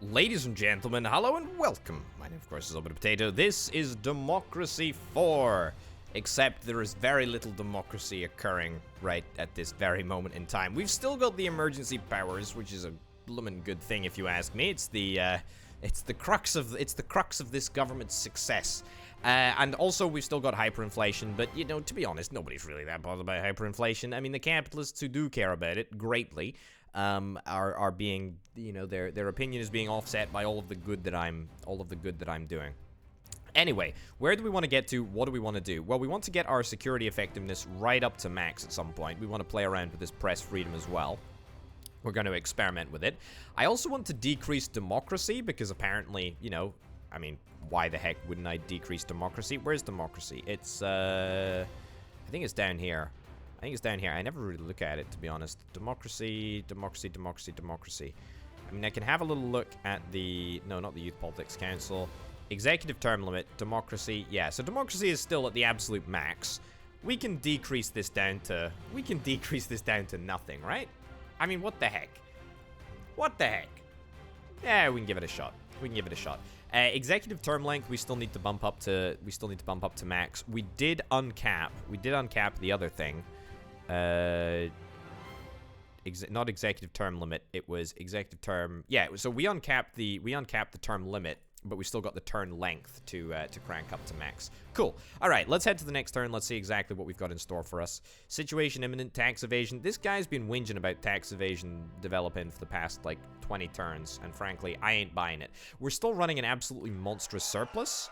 Ladies and gentlemen, hello and welcome. My name, of course, is Open Potato. This is Democracy 4. Except there is very little democracy occurring right at this very moment in time. We've still got the emergency powers, which is a bloomin' good thing if you ask me. It's the crux of this government's success. And also we've still got hyperinflation, but you know, to be honest, nobody's really that bothered by hyperinflation. I mean, the capitalists who do care about it greatly are being, you know, their opinion is being offset by all of the good that I'm doing. Anyway, where do we want to get to? What do we want to do? Well, we want to get our security effectiveness right up to max at some point. We want to play around with this press freedom as well. We're going to experiment with it. I also want to decrease democracy because apparently, you know, I mean, why the heck wouldn't I decrease democracy? Where's democracy? It's, I think it's down here. I never really look at it, to be honest. Democracy. I mean, I can have a little look at the... No, not the Youth Politics Council. Executive term limit, democracy. Yeah, so democracy is still at the absolute max. We can decrease this down to nothing, right? I mean, what the heck? Yeah, we can give it a shot. Executive term length, we still need to bump up to max. We did uncap the other thing. Not executive term limit, it was executive term. Yeah, so we uncapped the term limit, but we still got the turn length to crank up to max. Cool. All right, let's head to the next turn. Let's see exactly what we've got in store for us. Situation imminent, tax evasion. This guy's been whinging about tax evasion developing for the past, like, 20 turns, and frankly, I ain't buying it. We're still running an absolutely monstrous surplus.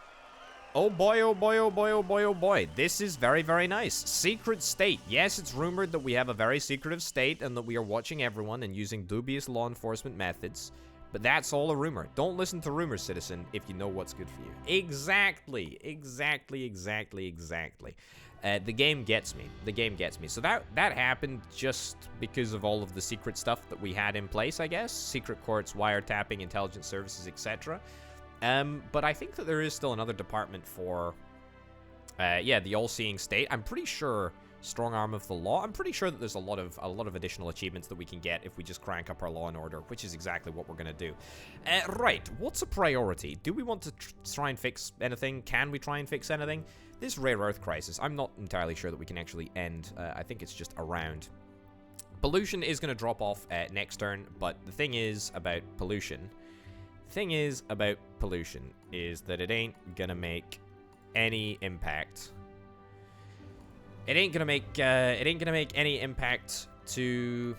Oh boy, oh boy, oh boy, oh boy, oh boy. This is very, very nice. Secret state. Yes, it's rumored that we have a very secretive state and that we are watching everyone and using dubious law enforcement methods. But that's all a rumor. Don't listen to rumors, citizen, if you know what's good for you. Exactly. The game gets me. So that happened just because of all of the secret stuff that we had in place, I guess. Secret courts, wiretapping, intelligence services, etc. But I think that there is still another department for, the all-seeing state. I'm pretty sure strong arm of the law. I'm pretty sure that there's a lot of additional achievements that we can get if we just crank up our law and order, which is exactly what we're gonna do. Right, what's a priority? Do we want to try and fix anything? Can we try and fix anything? This rare earth crisis, I'm not entirely sure that we can actually end. I think it's just around. Pollution is gonna drop off next turn, but the thing is about pollution is that it ain't gonna make any impact. It ain't gonna make any impact to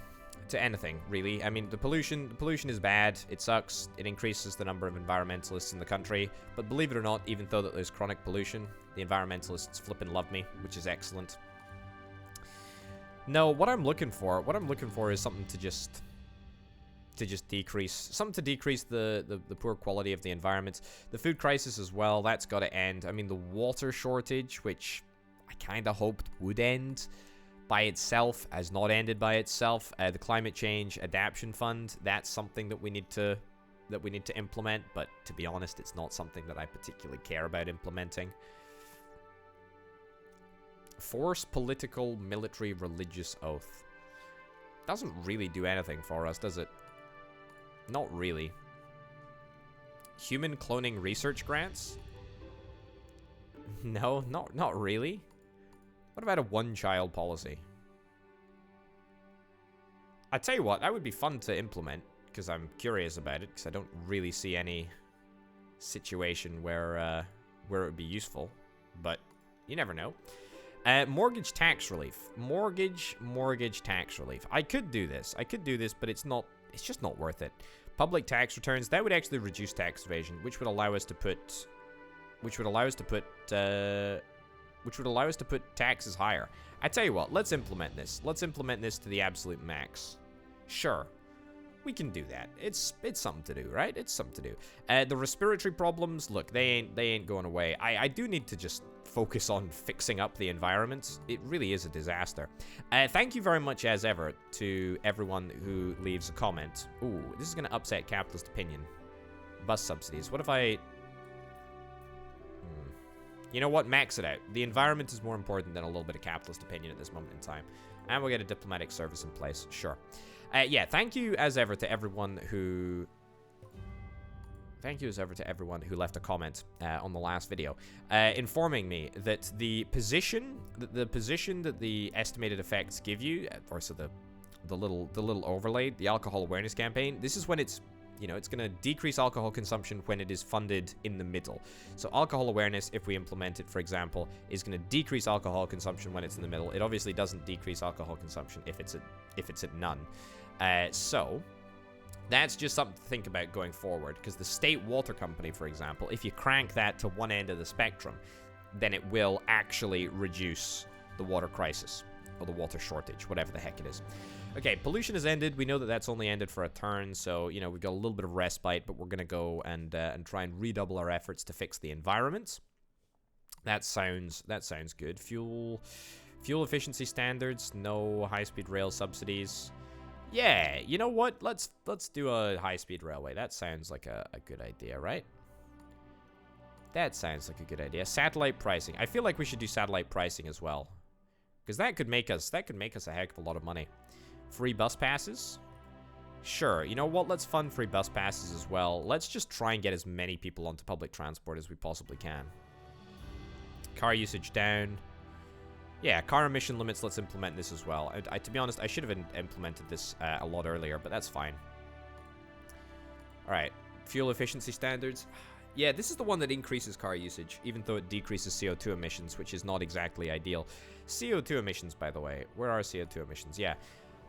anything, really. I mean, the pollution is bad. It sucks. It increases the number of environmentalists in the country. But believe it or not, even though that there's chronic pollution, the environmentalists flippin' love me, which is excellent. No, what I'm looking for is something to just decrease, the poor quality of the environment. The food crisis as well, that's got to end. I mean, the water shortage, which I kind of hoped would end by itself, has not ended by itself. The climate change adaptation fund, that's something that we need to implement, but to be honest, it's not something that I particularly care about implementing. Force political, military, religious oath. Doesn't really do anything for us, does it? Not really. Human cloning research grants? No, not really. What about a one-child policy? I tell you what, that would be fun to implement, because I'm curious about it, because I don't really see any situation where it would be useful, but you never know. Mortgage tax relief. Mortgage tax relief. I could do this, but it's just not worth it. Public tax returns, that would actually reduce tax evasion, which would allow us to put taxes higher. I tell you what, let's implement this. Let's implement this to the absolute max. Sure. We can do that. It's something to do, right? It's something to do. The respiratory problems, look, they ain't going away. I do need to just focus on fixing up the environment. It really is a disaster. Thank you very much, as ever, to everyone who leaves a comment. Ooh, this is going to upset capitalist opinion. Bus subsidies. What if I... You know what? Max it out. The environment is more important than a little bit of capitalist opinion at this moment in time. And we'll get a diplomatic service in place. Sure. Yeah, thank you, as ever, to everyone who Thank you as ever to everyone who left a comment on the last video, informing me that the position that the estimated effects give you, or so the little overlay, the alcohol awareness campaign. This is when it's, you know, it's going to decrease alcohol consumption when it is funded in the middle. So alcohol awareness, if we implement it, for example, is going to decrease alcohol consumption when it's in the middle. It obviously doesn't decrease alcohol consumption if it's at none. So that's just something to think about going forward, because the state water company, for example, if you crank that to one end of the spectrum, then it will actually reduce the water crisis, or the water shortage, whatever the heck it is. Okay, pollution has ended. We know that that's only ended for a turn, so, you know, we've got a little bit of respite, but we're going to go and try and redouble our efforts to fix the environment. That sounds good. Fuel efficiency standards, no high-speed rail subsidies. Yeah, you know what? Let's do a high-speed railway. That sounds like a good idea, right? That sounds like a good idea. Satellite pricing. I feel like we should do satellite pricing as well, because that could make us a heck of a lot of money. Free bus passes? Sure. You know what? Let's fund free bus passes as well. Let's just try and get as many people onto public transport as we possibly can. Car usage down. Yeah, car emission limits, let's implement this as well. To be honest, I should have implemented this a lot earlier, but that's fine. Alright, fuel efficiency standards. Yeah, this is the one that increases car usage, even though it decreases CO2 emissions, which is not exactly ideal. CO2 emissions, by the way. Where are CO2 emissions? Yeah.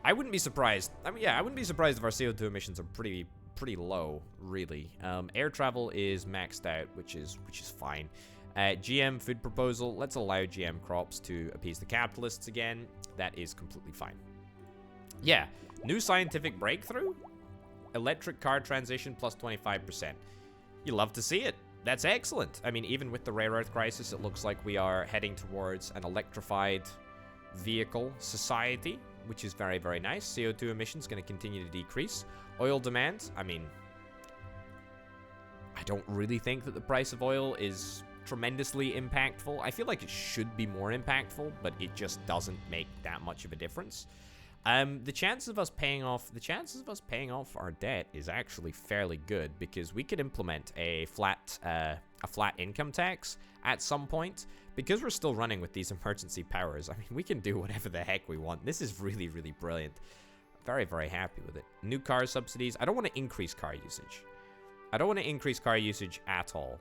I wouldn't be surprised. I mean, yeah, I wouldn't be surprised if our CO2 emissions are pretty low, really. Air travel is maxed out, which is fine. GM food proposal. Let's allow GM crops to appease the capitalists again. That is completely fine. Yeah, new scientific breakthrough. Electric car transition plus 25%. You love to see it. That's excellent. I mean, even with the rare earth crisis, it looks like we are heading towards an electrified vehicle society, which is very, very nice. CO2 emissions going to continue to decrease. Oil demand, I mean, I don't really think that the price of oil is tremendously impactful. I feel like it should be more impactful, but it just doesn't make that much of a difference. The chances of us paying off our debt is actually fairly good, because we could implement a flat income tax at some point. Because we're still running with these emergency powers, I mean, we can do whatever the heck we want. This is really, really brilliant. Very, very happy with it. New car subsidies. I don't want to increase car usage. I don't want to increase car usage at all.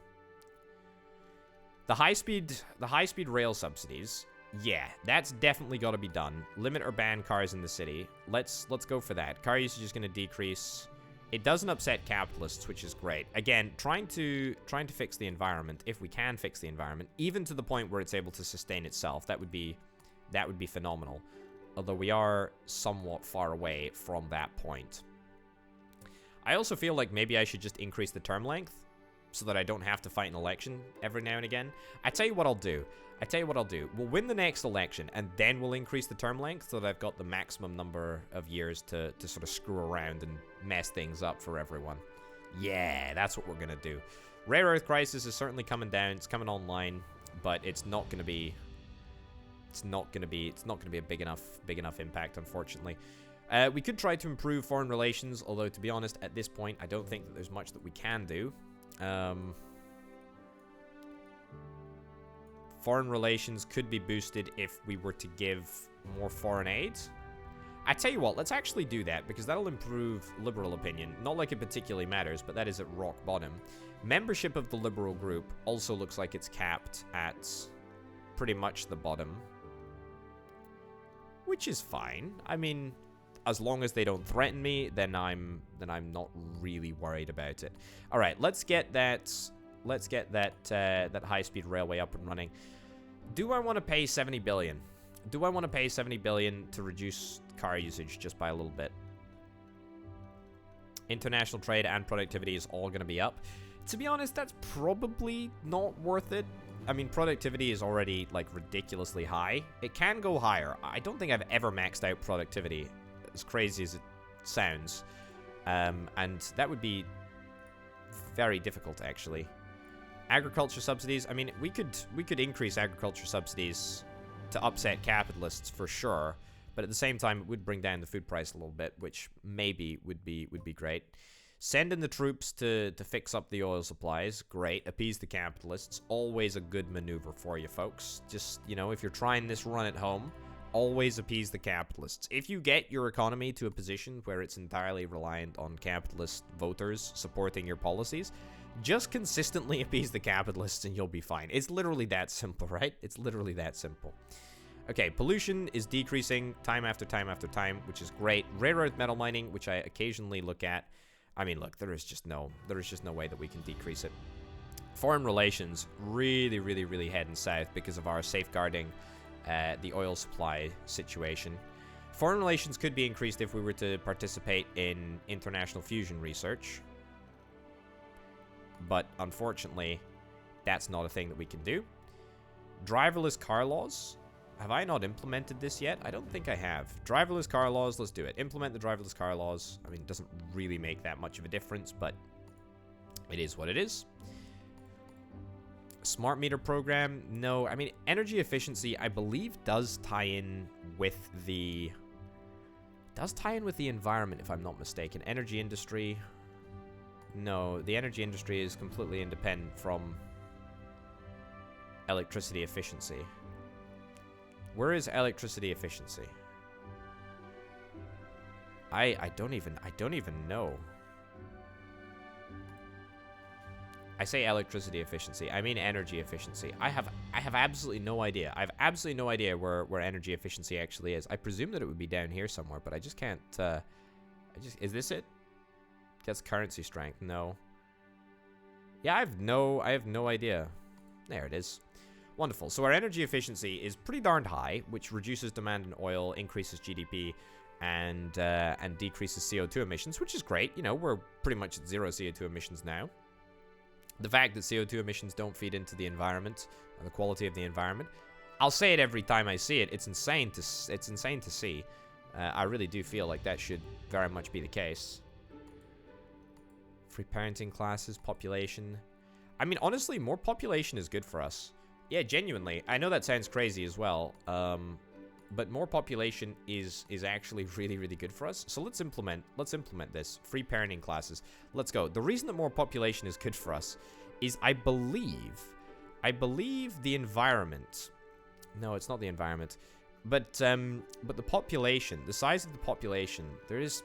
The high-speed rail subsidies. Yeah, that's definitely got to be done. Limit or ban cars in the city. Let's go for that. Car usage is going to decrease. It doesn't upset capitalists, which is great. Again, trying to fix the environment, if we can fix the environment, even to the point where it's able to sustain itself. That would be phenomenal. Although we are somewhat far away from that point. I also feel like maybe I should just increase the term length, so that I don't have to fight an election every now and again. I tell you what I'll do. We'll win the next election, and then we'll increase the term length so that I've got the maximum number of years to sort of screw around and mess things up for everyone. Yeah, that's what we're going to do. Rare Earth Crisis is certainly coming down. It's coming online, but it's not going to be a big enough impact, unfortunately. We could try to improve foreign relations, although, to be honest, at this point, I don't think that there's much that we can do. Foreign relations could be boosted if we were to give more foreign aid. I tell you what, let's actually do that, because that'll improve liberal opinion. Not like it particularly matters, but that is at rock bottom. Membership of the liberal group also looks like it's capped at pretty much the bottom, which is fine. I mean, as long as they don't threaten me, then I'm not really worried about it. All right, let's get that high-speed railway up and running. Do I want to pay 70 billion? Do I want to pay 70 billion to reduce car usage just by a little bit? International trade and productivity is all going to be up. To be honest, that's probably not worth it. I mean, productivity is already, like, ridiculously high. It can go higher. I don't think I've ever maxed out productivity, as crazy as it sounds. And that would be very difficult, actually. Agriculture subsidies. I mean, we could increase agriculture subsidies to upset capitalists for sure, but at the same time, it would bring down the food price a little bit, which maybe would be great. Send in the troops to fix up the oil supplies. Great. Appease the capitalists. Always a good maneuver for you, folks. Just, you know, if you're trying this run at home, always appease the capitalists. If you get your economy to a position where it's entirely reliant on capitalist voters supporting your policies, just consistently appease the capitalists and you'll be fine. It's literally that simple, right? It's literally that simple. Okay, pollution is decreasing time after time after time, which is great. Rare earth metal mining, which I occasionally look at. I mean, look, there is just no way that we can decrease it. Foreign relations really, really, really heading south because of our safeguarding the oil supply situation. Foreign relations could be increased if we were to participate in international fusion research. But unfortunately, that's not a thing that we can do. Driverless car laws. Have I not implemented this yet? I don't think I have. Driverless car laws, let's do it. Implement the driverless car laws. I mean, it doesn't really make that much of a difference, but it is what it is. Smart meter program, no. I mean, energy efficiency, I believe, does tie in with the environment, if I'm not mistaken. Energy industry, no. The energy industry is completely independent from electricity efficiency. Where is electricity efficiency? I don't even know. I say electricity efficiency. I mean energy efficiency. I have absolutely no idea. I have absolutely no idea where energy efficiency actually is. I presume that it would be down here somewhere, but I just can't. Is this it? Gets currency strength. No. Yeah, I have no idea. There it is. Wonderful. So our energy efficiency is pretty darned high, which reduces demand in oil, increases GDP, and decreases CO2 emissions, which is great. You know, we're pretty much at zero CO2 emissions now. The fact that CO2 emissions don't feed into the environment and the quality of the environment, I'll say it every time I see it. It's insane to see. I really do feel like that should very much be the case. Free parenting classes, population. I mean, honestly, more population is good for us. Yeah, genuinely. I know that sounds crazy as well, but more population is actually really, really good for us. So let's implement this. Free parenting classes. Let's go. The reason that more population is good for us is I believe the environment. No, it's not the environment. But the population, the size of the population, there is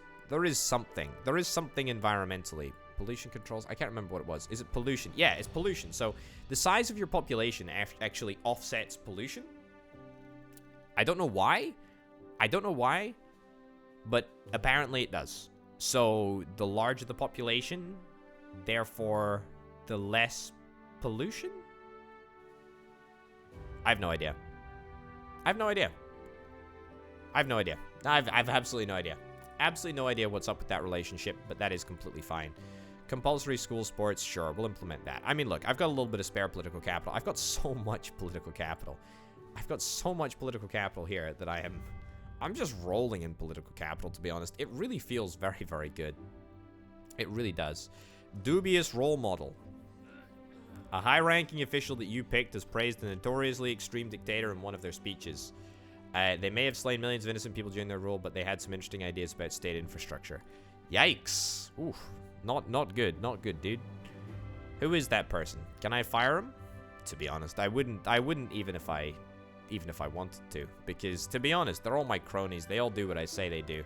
something environmentally. Pollution controls. I can't remember what it was. Is it pollution? Yeah, it's pollution. So the size of your population actually offsets pollution. I don't know why. But apparently it does. So the larger the population, therefore the less pollution? I have no idea. I've absolutely no idea. Absolutely no idea what's up with that relationship, but that is completely fine. Compulsory school sports, sure, we'll implement that. I mean, look, I've got a little bit of spare political capital. I've got so much political capital. Here that I'm just rolling in political capital, to be honest. It really feels very, very good. It really does. Dubious role model. A high-ranking official that you picked has praised the notoriously extreme dictator in one of their speeches. They may have slain millions of innocent people during their rule, but they had some interesting ideas about state infrastructure. Yikes. Oof. Not good, dude. Who is that person? Can I fire him? To be honest, I wouldn't even if I wanted to, because to be honest, they're all my cronies. They all do what I say they do.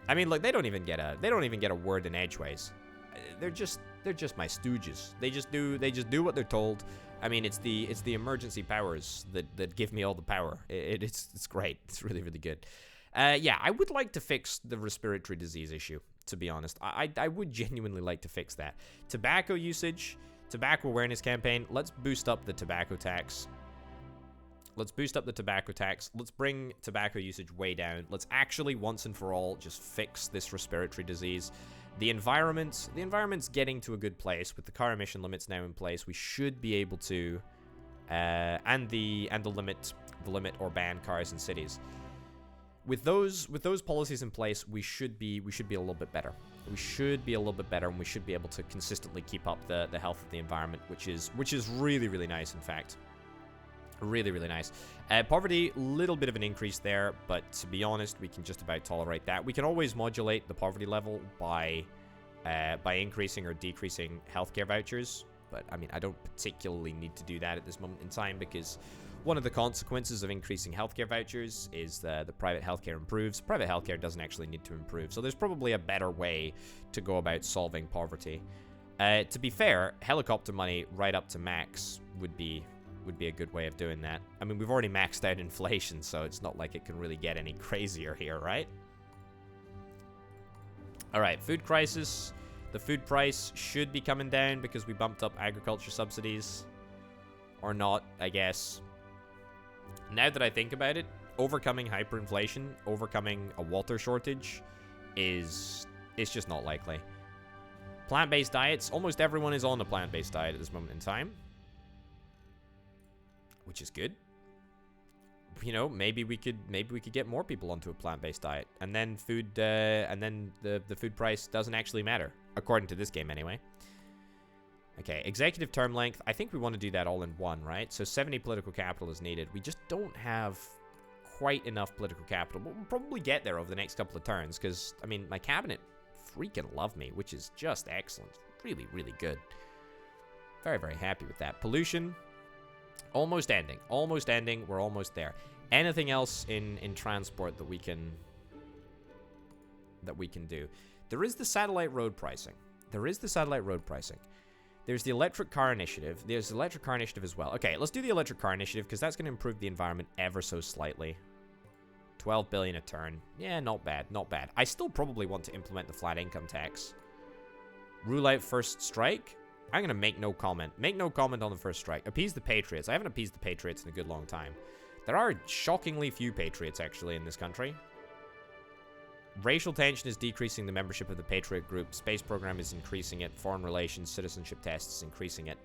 I mean, look, they don't even get a word in edgeways. They're just my stooges. They just do what they're told. I mean, it's the emergency powers that give me all the power. It's great. It's really, really good. Yeah, I would like to fix the respiratory disease issue, to be honest. I would genuinely like to fix that. Tobacco usage, tobacco awareness campaign. Let's boost up the tobacco tax. Let's bring tobacco usage way down. Let's actually, once and for all, just fix this respiratory disease. The environment's getting to a good place with the car emission limits now in place. We should be able to, and the limit or ban cars in cities. With those policies in place, we should be a little bit better. And we should be able to consistently keep up the health of the environment, which is really, really nice. In fact, really, really nice. Poverty, little bit of an increase there, but to be honest, we can just about tolerate that. We can always modulate the poverty level by by increasing or decreasing healthcare vouchers. But, I mean, I don't particularly need to do that at this moment in time because one of the consequences of increasing healthcare vouchers is the private healthcare improves. Private healthcare doesn't actually need to improve, so there's probably a better way to go about solving poverty. To be fair, helicopter money right up to max would be a good way of doing that. I mean, we've already maxed out inflation, so it's not like it can really get any crazier here, right? Alright, food crisis. The food price should be coming down because we bumped up agriculture subsidies. Or not, I guess. Now that I think about it, overcoming hyperinflation, overcoming a water shortage it's just not likely. Plant-based diets, almost everyone is on a plant-based diet at this moment in time. Which is good. You know, maybe we could get more people onto a plant-based diet, and then the food price doesn't actually matter, according to this game anyway. Okay, executive term length. I think we want to do that all in one, right? So 70 political capital is needed. We just don't have quite enough political capital, but we'll probably get there over the next couple of turns, because, I mean, my cabinet freaking love me, which is just excellent. Really, really good. Very, very happy with that. Pollution. Almost ending. Almost ending. We're almost there. Anything else in transport that we can do? There is the satellite road pricing. There's the electric car initiative. There's the electric car initiative as well. Okay, let's do the electric car initiative because that's going to improve the environment ever so slightly. 12 billion a turn. Yeah, not bad. Not bad. I still probably want to implement the flat income tax. Rule out first strike. I'm going to make no comment. Make no comment on the first strike. Appease the patriots. I haven't appeased the patriots in a good long time. There are shockingly few patriots, actually, in this country. Racial tension is decreasing the membership of the patriot group. Space program is increasing it. Foreign relations, citizenship tests is increasing it.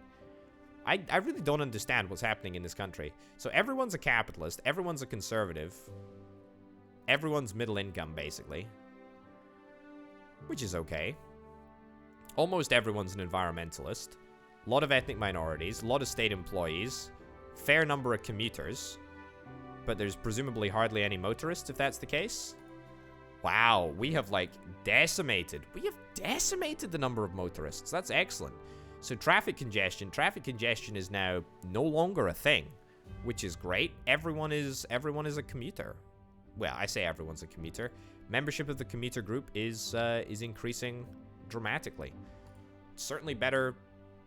I really don't understand what's happening in this country. So everyone's a capitalist. Everyone's a conservative. Everyone's middle income, basically. Which is okay. Almost everyone's an environmentalist. A lot of ethnic minorities. A lot of state employees. Fair number of commuters. But there's presumably hardly any motorists, if that's the case. Wow, we have, like, decimated. We have decimated the number of motorists. That's excellent. So traffic congestion is now no longer a thing, which is great. Everyone is a commuter. Well, I say everyone's a commuter. Membership of the commuter group is increasing dramatically. Certainly better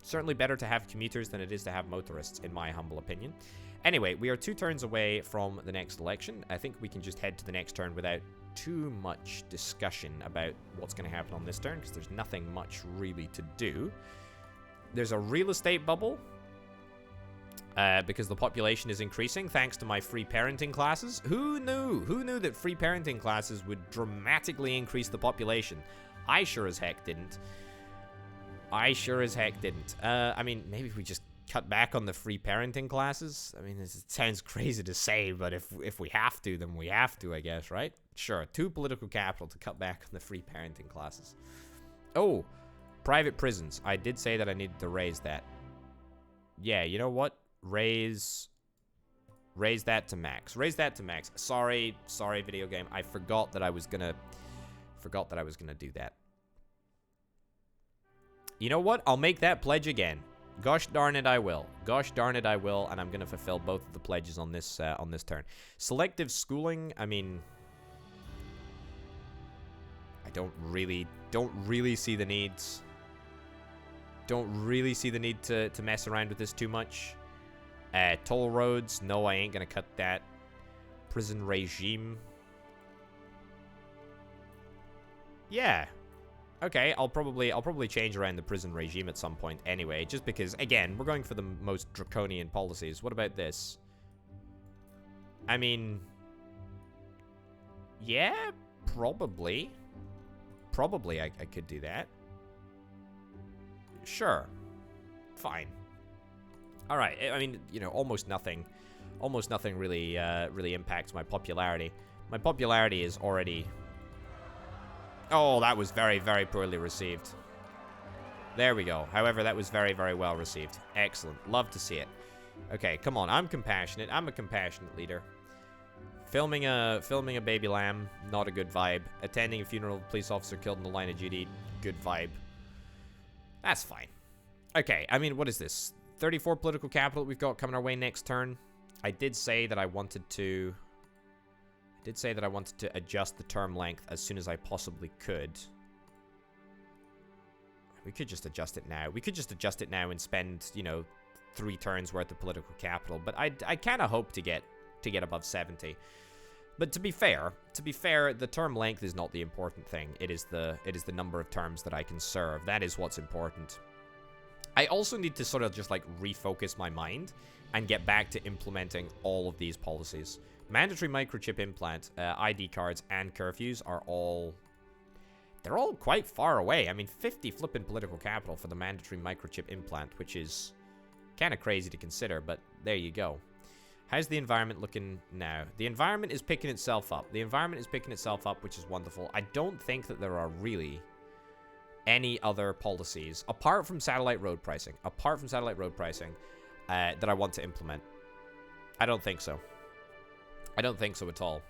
to have commuters than it is to have motorists, in my humble opinion. Anyway, we are 2 turns away from the next election. I think we can just head to the next turn without too much discussion about what's going to happen on this turn, because there's nothing much really to do. There's a real estate bubble, because the population is increasing thanks to my free parenting classes. Who knew? Who knew that free parenting classes would dramatically increase the population? I sure as heck didn't. I mean, maybe we just cut back on the free parenting classes. I mean, it sounds crazy to say, but if we have to, then we have to, I guess, right? Sure, 2 political capital to cut back on the free parenting classes. Oh, private prisons. I did say that I needed to raise that. Yeah, you know what? Raise that to max. Raise that to max. Sorry, video game. I forgot that I was gonna do that. You know what? I'll make that pledge again. Gosh darn it, I will. Gosh darn it, I will, and I'm gonna fulfill both of the pledges on this turn. Selective schooling. I mean, I don't really see the needs. Don't really see the need to mess around with this too much. Toll roads. No, I ain't gonna cut that. Prison regime. Yeah. Okay, I'll probably change around the prison regime at some point anyway, just because, again, we're going for the most draconian policies. What about this? I mean, yeah, probably. Probably I could do that. Sure. Fine. All right, I mean, you know, almost nothing really impacts my popularity. My popularity is already... Oh, that was very, very poorly received. There we go. However, that was very, very well received. Excellent. Love to see it. Okay, come on. I'm compassionate. I'm a compassionate leader. Filming a baby lamb, not a good vibe. Attending a funeral of a police officer killed in the line of duty, good vibe. That's fine. Okay, I mean, what is this? 34 political capital we've got coming our way next turn. I did say that I wanted to adjust the term length as soon as I possibly could. We could just adjust it now. We could just adjust it now and spend, you know, 3 turns worth of political capital. But I kind of hope to get above 70. But to be fair, the term length is not the important thing. It is the number of terms that I can serve. That is what's important. I also need to sort of just like refocus my mind and get back to implementing all of these policies. Mandatory microchip implant, ID cards, and curfews are all... They're all quite far away. I mean, 50 flipping political capital for the mandatory microchip implant, which is kind of crazy to consider, but there you go. How's the environment looking now? The environment is picking itself up. Which is wonderful. I don't think that there are really any other policies, apart from satellite road pricing, that I want to implement. I don't think so. I don't think so at all.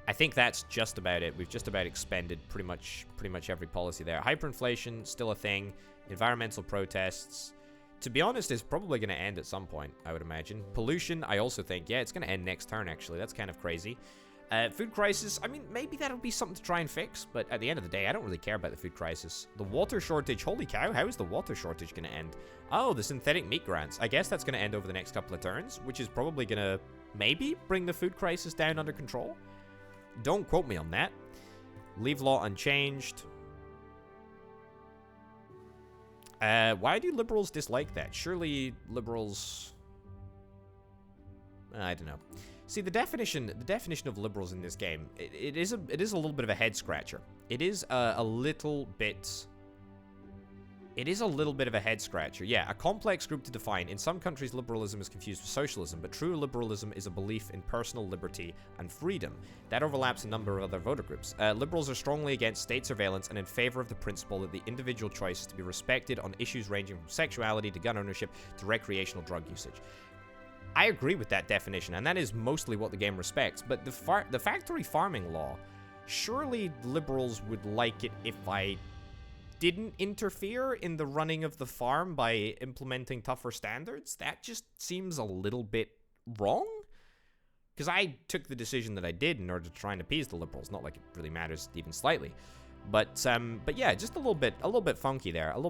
I think that's just about it. We've just about expended pretty much every policy there. Hyperinflation, still a thing. Environmental protests, to be honest, is probably going to end at some point, I would imagine. Pollution, I also think, yeah, it's going to end next turn, actually. That's kind of crazy. Food crisis, I mean, maybe that'll be something to try and fix, but at the end of the day, I don't really care about the food crisis. The water shortage, holy cow, how is the water shortage going to end? Oh, the synthetic meat grants. I guess that's going to end over the next couple of turns, which is probably going to maybe bring the food crisis down under control. Don't quote me on that. Leave law unchanged. Why do liberals dislike that? Surely liberals... I don't know. See, the definition of liberals in this game, it is a little bit of a head scratcher. It is a little bit of a head scratcher. Yeah, a complex group to define. In some countries, liberalism is confused with socialism, but true liberalism is a belief in personal liberty and freedom. That overlaps a number of other voter groups. Liberals are strongly against state surveillance and in favor of the principle that the individual choice is to be respected on issues ranging from sexuality to gun ownership to recreational drug usage. I agree with that definition, and that is mostly what the game respects, but the factory farming law, surely liberals would like it if I didn't interfere in the running of the farm by implementing tougher standards. That just seems a little bit wrong, because I took the decision that I did in order to try and appease the liberals. Not like it really matters even slightly, but yeah, just a little bit funky there, a little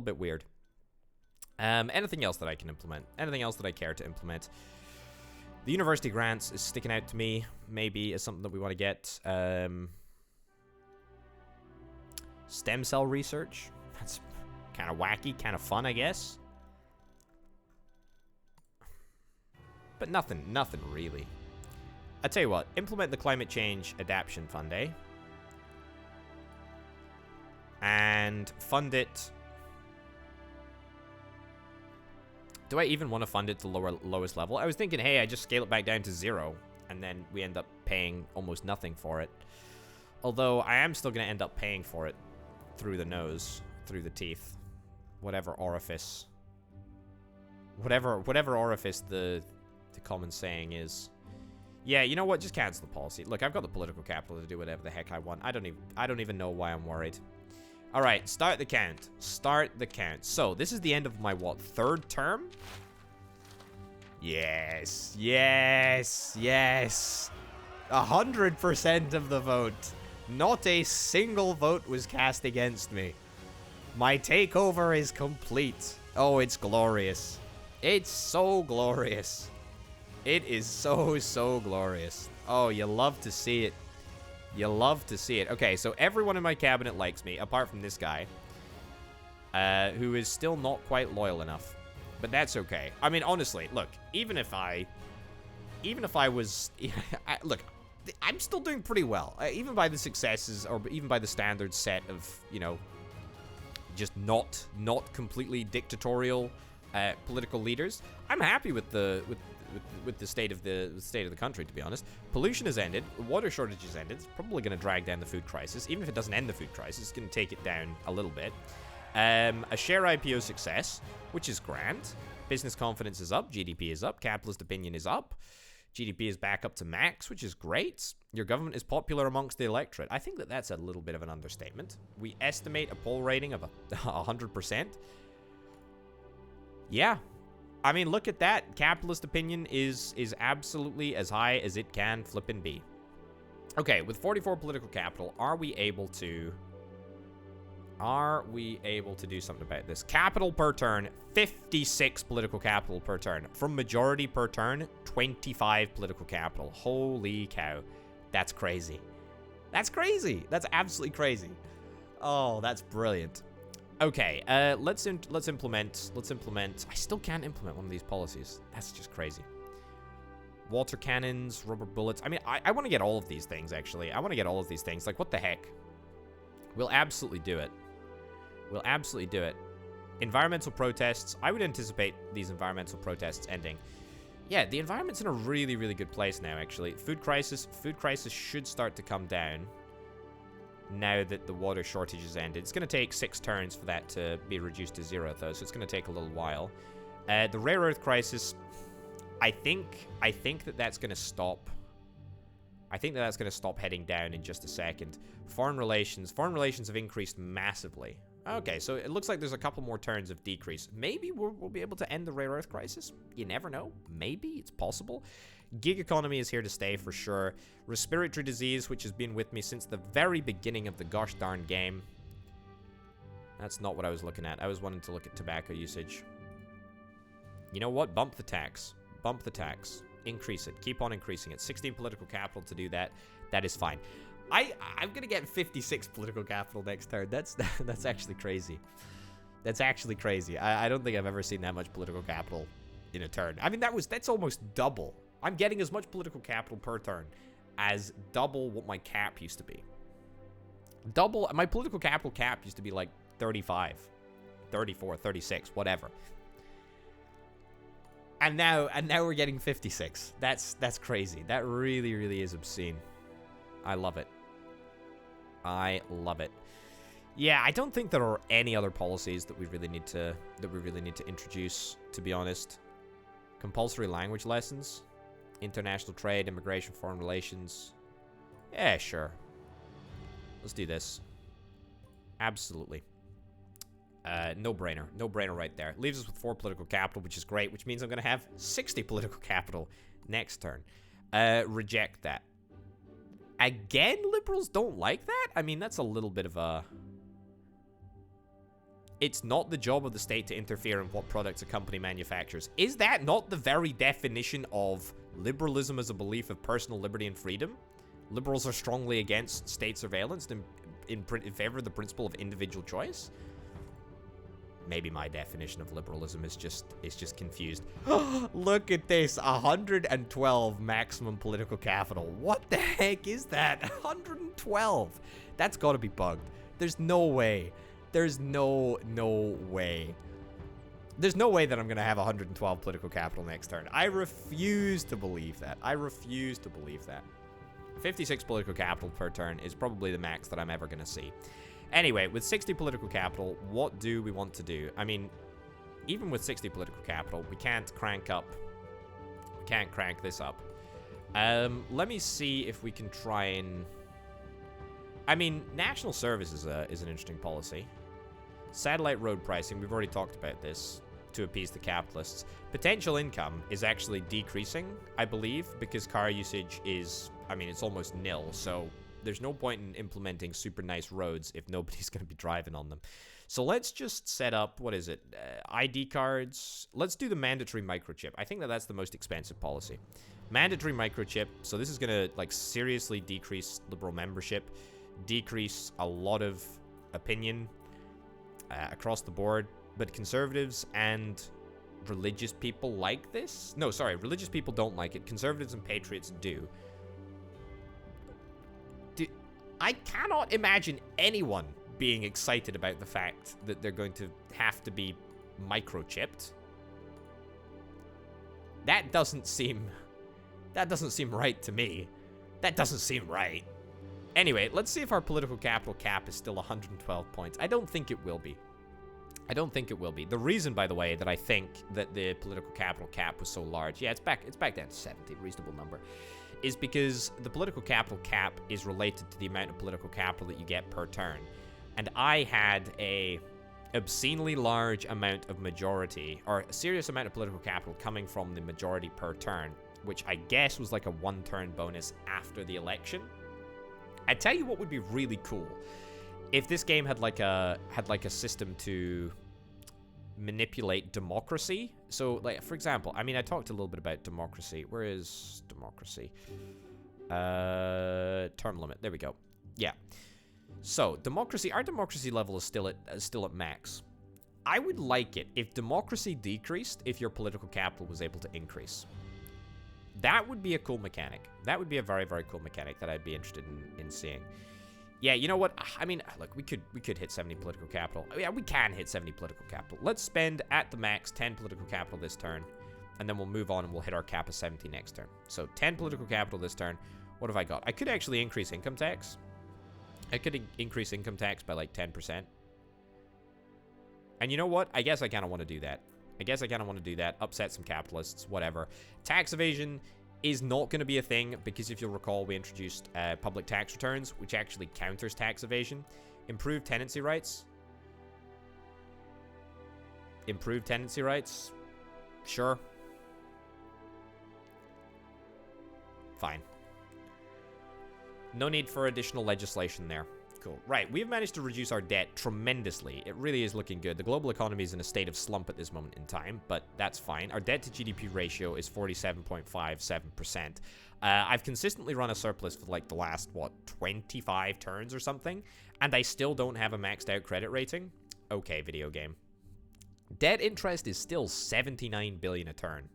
bit weird. Anything else that I can implement? Anything else that I care to implement? The university grants is sticking out to me, maybe as something that we want to get. Stem cell research. That's kind of wacky, kind of fun, I guess. But nothing really. I tell you what, implement the Climate Change Adaptation Fund, eh? And fund it... Do I even want to fund it to lowest level? I was thinking, hey, I just scale it back down to 0, and then we end up paying almost nothing for it. Although, I am still going to end up paying for it through the nose, through the teeth, whatever orifice. Whatever orifice the common saying is. Yeah, you know what? Just cancel the policy. Look, I've got the political capital to do whatever the heck I want. I don't even know why I'm worried. All right, start the count. Start the count. So, this is the end of my, what, 3rd term? Yes, yes, yes. 100% of the vote. Not a single vote was cast against me. My takeover is complete. Oh, it's glorious. It's so glorious. It is so glorious. Oh, you love to see it. You love to see it. Okay, so everyone in my cabinet likes me, apart from this guy, who is still not quite loyal enough. But that's okay. I mean, honestly, look, even if I was... look, I'm still doing pretty well. Even by the successes, or even by the standard set of, you know, just not completely dictatorial political leaders, I'm happy with the state of the country, to be honest. Pollution has ended. Water shortage has ended. It's probably going to drag down the food crisis. Even if it doesn't end the food crisis, it's going to take it down a little bit. A share IPO success, which is grand. Business confidence is up. GDP is up. Capitalist opinion is up. GDP is back up to max, which is great. Your government is popular amongst the electorate. I think that that's a little bit of an understatement. We estimate a poll rating of 100%. Yeah. I mean, look at that. Capitalist opinion is absolutely as high as it can flippin' be. Okay, with 44 political capital, are we able to do something about this? Capital per turn, 56 political capital per turn. From majority per turn, 25 political capital. Holy cow. That's crazy. That's crazy. That's absolutely crazy. Oh, that's brilliant. Okay, let's implement. I still can't implement one of these policies. That's just crazy. Water cannons, rubber bullets. I mean, I want to get all of these things, actually. I want to get all of these things. Like, what the heck? We'll absolutely do it. We'll absolutely do it. Environmental protests. I would anticipate these environmental protests ending. Yeah, the environment's in a really, really good place now, actually. Food crisis should start to come down now that the water shortage has ended. It's going to take 6 turns for that to be reduced to 0, though, so it's going to take a little while. The rare earth crisis, I think that that's going to stop. I think that that's going to stop heading down in just a second. Foreign relations have increased massively. Okay, so it looks like there's a couple more turns of decrease. Maybe we'll be able to end the rare earth crisis. You never know. Maybe. It's possible. Gig economy is here to stay for sure. Respiratory disease, which has been with me since the very beginning of the gosh darn game. That's not what I was looking at. I was wanting to look at tobacco usage. You know what? Bump the tax. Bump the tax. Increase it. Keep on increasing it. 16 political capital to do that. That is fine. I'm gonna get 56 political capital next turn. That's actually crazy. That's actually crazy. I don't think I've ever seen that much political capital in a turn. I mean, that's almost double. I'm getting as much political capital per turn as double what my cap used to be. Double my political capital cap used to be like 35, 34, 36, whatever. And now we're getting 56. That's crazy. That really, really is obscene. I love it. I love it. Yeah, I don't think there are any other policies that we really need to introduce, to be honest. Compulsory language lessons, international trade, immigration, foreign relations. Yeah, sure. Let's do this. Absolutely. No-brainer. No-brainer right there. Leaves us with 4 political capital, which is great, which means I'm going to have 60 political capital next turn. Reject that. Again, liberals don't like that? I mean, that's a little bit of a... It's not the job of the state to interfere in what products a company manufactures. Is that not the very definition of liberalism as a belief of personal liberty and freedom? Liberals are strongly against state surveillance and in favor of the principle of individual choice? Maybe my definition of liberalism is just confused. Look at this, 112 maximum political capital. What the heck is that? 112. That's got to be bugged. There's no way. There's no way. There's no way that I'm going to have 112 political capital next turn. I refuse to believe that. I refuse to believe that. 56 political capital per turn is probably the max that I'm ever going to see. Anyway, with 60 political capital, what do we want to do? I mean, even with 60 political capital, we can't crank this up. Let me see if we can try and... I mean, national service is an interesting policy. Satellite road pricing, we've already talked about this, to appease the capitalists. Potential income is actually decreasing, I believe, because car usage is, I mean, it's almost nil, so... There's no point in implementing super nice roads if nobody's going to be driving on them. So let's just set up, what is it, ID cards. Let's do the mandatory microchip. I think that's the most expensive policy. Mandatory microchip. So this is going to like seriously decrease liberal membership, decrease a lot of opinion across the board. But conservatives and religious people like this. No, sorry, religious people don't like it. Conservatives and patriots do. I cannot imagine anyone being excited about the fact that they're going to have to be microchipped. That doesn't seem right to me. That doesn't seem right. Anyway, let's see if our political capital cap is still 112 points. I don't think it will be. I don't think it will be. The reason, by the way, that I think that the political capital cap was so large, yeah, it's back down to 70, reasonable number, is because the political capital cap is related to the amount of political capital that you get per turn. And I had a obscenely large amount of majority, or a serious amount of political capital coming from the majority per turn, which I guess was like a 1-turn bonus after the election. I tell you what would be really cool, if this game had like a system to manipulate democracy. So, like, for example, I mean, I talked a little bit about democracy. Where is democracy? Term limit. There we go. Yeah. So, democracy, our democracy level is still at max. I would like it if democracy decreased if your political capital was able to increase. That would be a cool mechanic. That would be a very, very cool mechanic that I'd be interested in seeing. Yeah, you know what? I mean, look, we could hit 70 political capital. Yeah, we can hit 70 political capital. Let's spend at the max 10 political capital this turn, and then we'll move on and we'll hit our cap of 70 next turn. So 10 political capital this turn. What have I got? I could actually increase income tax. I could increase income tax by like 10%. And you know what? I guess I kind of want to do that. Upset some capitalists, whatever. Tax evasion is not going to be a thing because if you'll recall, we introduced public tax returns, which actually counters tax evasion. Improved tenancy rights. Sure. Fine. No need for additional legislation there. Cool. Right, we've managed to reduce our debt tremendously. It really is looking good. The global economy is in a state of slump at this moment in time, but that's fine. Our debt to GDP ratio is 47.57%. I've consistently run a surplus for like the last, 25 turns or something, and I still don't have a maxed out credit rating. Okay, video game. Debt interest is still 79 billion a turn.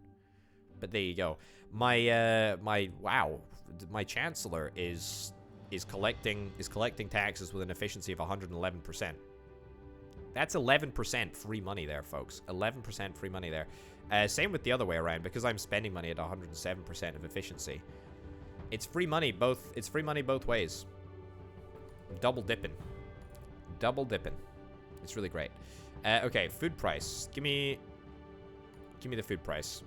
But there you go. My chancellor is collecting taxes with an efficiency of 111%. That's 11% free money there, folks. 11% free money there. Same with the other way around, because I'm spending money at 107% of efficiency. It's free money both. It's free money both ways. Double dipping. It's really great. Okay, food price. Give me the food price.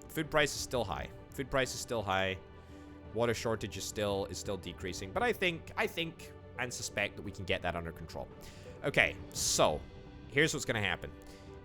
Food price is still high. Water shortage is still decreasing, but I think and suspect that we can get that under control. Okay, so here's what's gonna happen.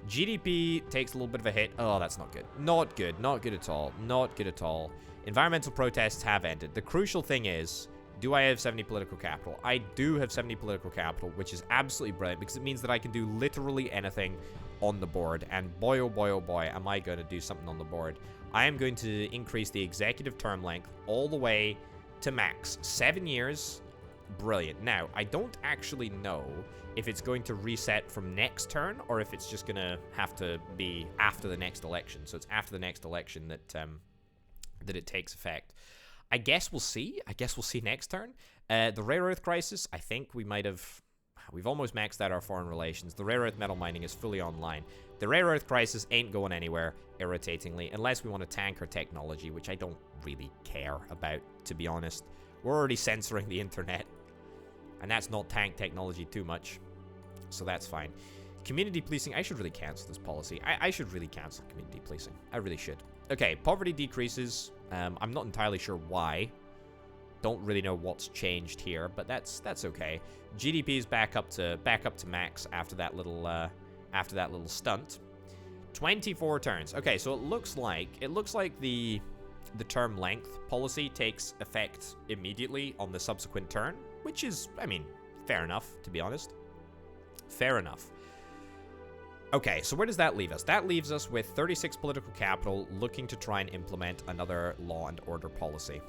GDP takes a little bit of a hit. Oh, that's not good. Not good at all. Environmental protests have ended. The crucial thing is, do I have 70 political capital? I do have 70 political capital, which is absolutely brilliant because it means that I can do literally anything on the board. And boy, oh boy, am I going to do something on the board. I am going to increase the executive term length all the way to max. 7 years. Brilliant. Now, I don't actually know if it's going to reset from next turn or if it's just going to have to be after the next election. So it's after the next election that it takes effect. I guess we'll see. Next turn. The rare earth crisis, I think we've almost maxed out our foreign relations. The rare earth metal mining is fully online. The rare earth crisis ain't going anywhere, irritatingly, unless we want to tank our technology, which I don't really care about, to be honest. We're already censoring the internet, and that's not tank technology too much, so that's fine. Community policing, I should really cancel this policy. I should really cancel community policing. I really should. Okay, poverty decreases. I'm not entirely sure why. Don't really know what's changed here, but that's okay. GDP is back up to max after that little stunt. 24 turns. Okay, so it looks like the term length policy takes effect immediately on the subsequent turn, which is, I mean, fair enough, to be honest. Fair enough. Okay, so where does that leave us? That leaves us with 36 political capital looking to try and implement another law and order policy.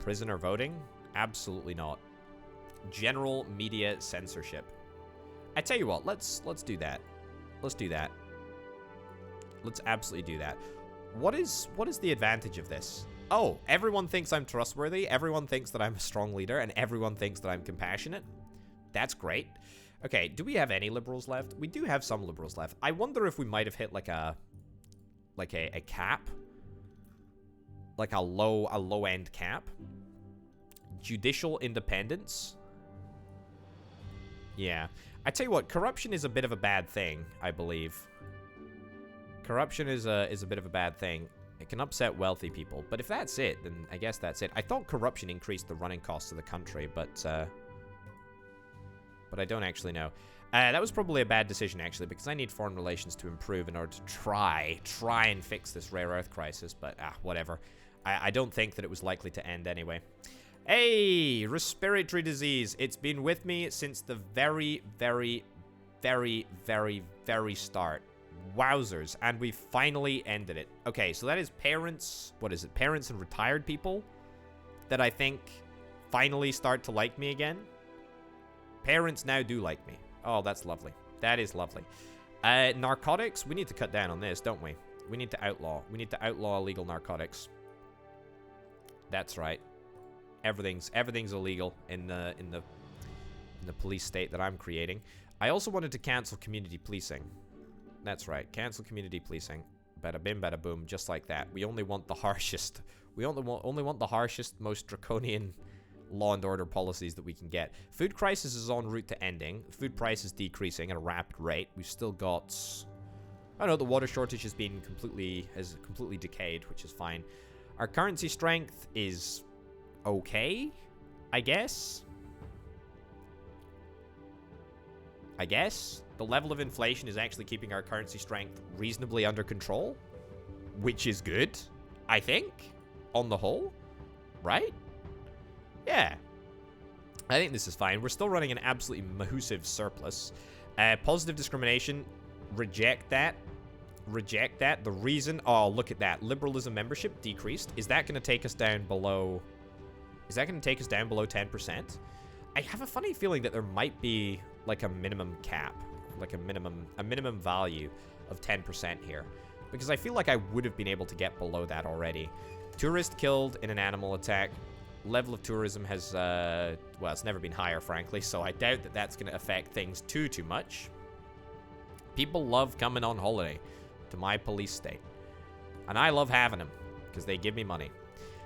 Prisoner voting? Absolutely not. General media censorship. I tell you what, let's do that. Let's do that. Let's absolutely do that. What is the advantage of this? Oh, everyone thinks I'm trustworthy, everyone thinks that I'm a strong leader, and everyone thinks that I'm compassionate. That's great. Okay, do we have any liberals left? We do have some liberals left. I wonder if we might have hit like a cap. Like a low-end cap. Judicial independence. Yeah. I tell you what, corruption is a bit of a bad thing, I believe. Corruption is a bit of a bad thing. It can upset wealthy people. But if that's it, then I guess that's it. I thought corruption increased the running costs of the country, but I don't actually know. That was probably a bad decision, actually, because I need foreign relations to improve in order to try and fix this rare earth crisis, but whatever. I don't think that it was likely to end anyway. Hey, respiratory disease. It's been with me since the very, very, very, very, very start. Wowzers. And we finally ended it. Okay, so that is parents, what is it? Parents and retired people that I think finally start to like me again. Parents now do like me. Oh, that's lovely. That is lovely. Narcotics, we need to cut down on this, don't we? We need to outlaw. We need to outlaw illegal narcotics. That's right. Everything's illegal in the police state that I'm creating. I also wanted to cancel community policing. That's right. Cancel community policing. Bada bim, bada boom, just like that. We only want the harshest. We only want the harshest, most draconian law and order policies that we can get. Food crisis is en route to ending. Food price is decreasing at a rapid rate. We've still got, I don't know, the water shortage has completely decayed, which is fine. Our currency strength is okay, I guess. The level of inflation is actually keeping our currency strength reasonably under control, which is good, I think, on the whole, right? Yeah. I think this is fine. We're still running an absolutely massive surplus. Positive discrimination, reject that. Reject that. The reason, oh, look at that. Liberalism membership decreased. Is that going to take us down below, 10%? I have a funny feeling that there might be like a minimum cap, like a minimum value of 10% here, because I feel like I would have been able to get below that already. Tourist killed in an animal attack. Level of tourism has, well, it's never been higher, frankly, so I doubt that that's going to affect things too much. People love coming on holiday to my police state, and I love having them because they give me money.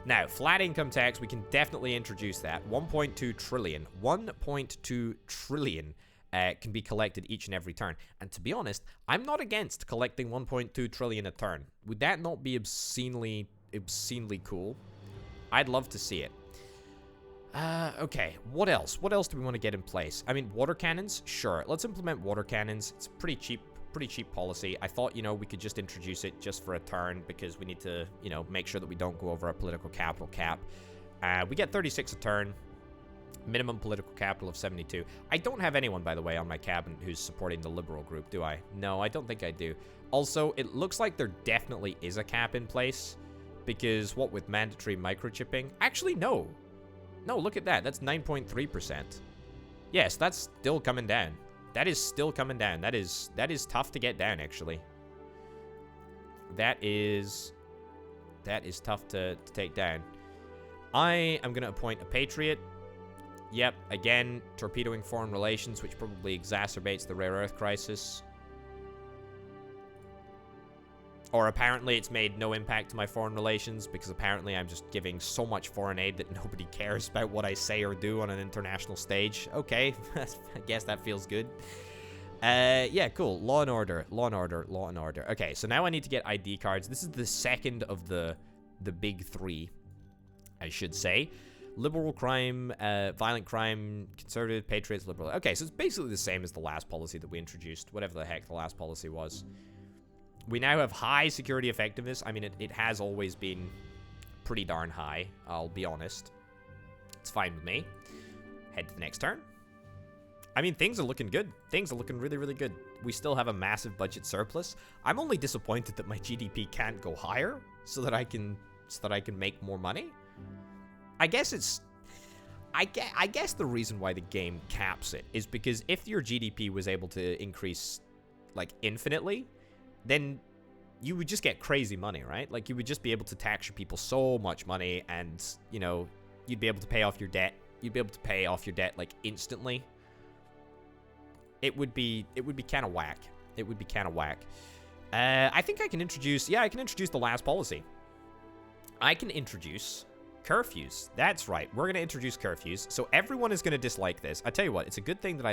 Now, flat income tax, we can definitely introduce that. 1.2 trillion. 1.2 trillion can be collected each and every turn. And to be honest, I'm not against collecting 1.2 trillion a turn. Would that not be obscenely cool? I'd love to see it. Okay, what else? What else do we want to get in place? I mean, water cannons? Sure, let's implement water cannons. It's pretty cheap policy. I thought, we could just introduce it just for a turn because we need to, make sure that we don't go over our political capital cap. We get 36 a turn. Minimum political capital of 72. I don't have anyone, by the way, on my cabinet who's supporting the liberal group, do I? No, I don't think I do. Also, it looks like there definitely is a cap in place because what with mandatory microchipping? Actually, no. No, look at that. That's 9.3%. Yes, that's still coming down. That is still coming down. That is tough to get down, actually. That is tough to take down. I am going to appoint a patriot. Yep, again, torpedoing foreign relations, which probably exacerbates the rare earth crisis. Or apparently it's made no impact to my foreign relations because apparently I'm just giving so much foreign aid that nobody cares about what I say or do on an international stage. Okay, I guess that feels good. Yeah, cool. Law and order, law and order, law and order. Okay, so now I need to get ID cards. This is the second of the big three, I should say. Liberal crime, violent crime, conservative, patriots, liberal. Okay, so it's basically the same as the last policy that we introduced, whatever the heck the last policy was. We now have high security effectiveness. I mean, it has always been pretty darn high, I'll be honest. It's fine with me. Head to the next turn. I mean, things are looking good. Things are looking really, really good. We still have a massive budget surplus. I'm only disappointed that my GDP can't go higher so that I can make more money. I guess the reason why the game caps it is because if your GDP was able to increase like infinitely, then you would just get crazy money, right? Like you would just be able to tax your people so much money and, you'd be able to pay off your debt. You'd be able to pay off your debt like instantly. It would be kind of whack. It would be kind of whack. I think I can introduce the last policy. I can introduce Curfews. That's right. We're going to introduce curfews. So everyone is going to dislike this. I tell you what, it's a good thing that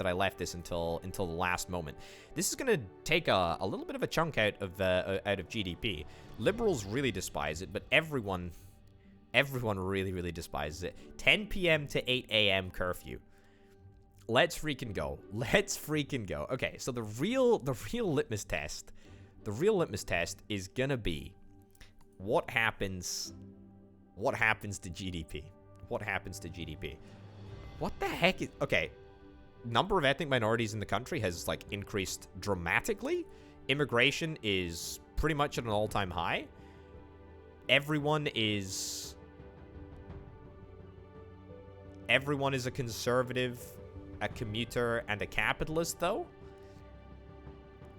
I left this until the last moment. This is going to take a little bit of a chunk out of GDP. Liberals really despise it, but everyone really, really despises it. 10 p.m. to 8 a.m. curfew. Let's freaking go. Let's freaking go. Okay, so the real litmus test, is gonna be what happens to GDP. What happens to GDP? What the heck is... Okay, number of ethnic minorities in the country has, like, increased dramatically. Immigration is pretty much at an all-time high. Everyone is a conservative, a commuter, and a capitalist, though.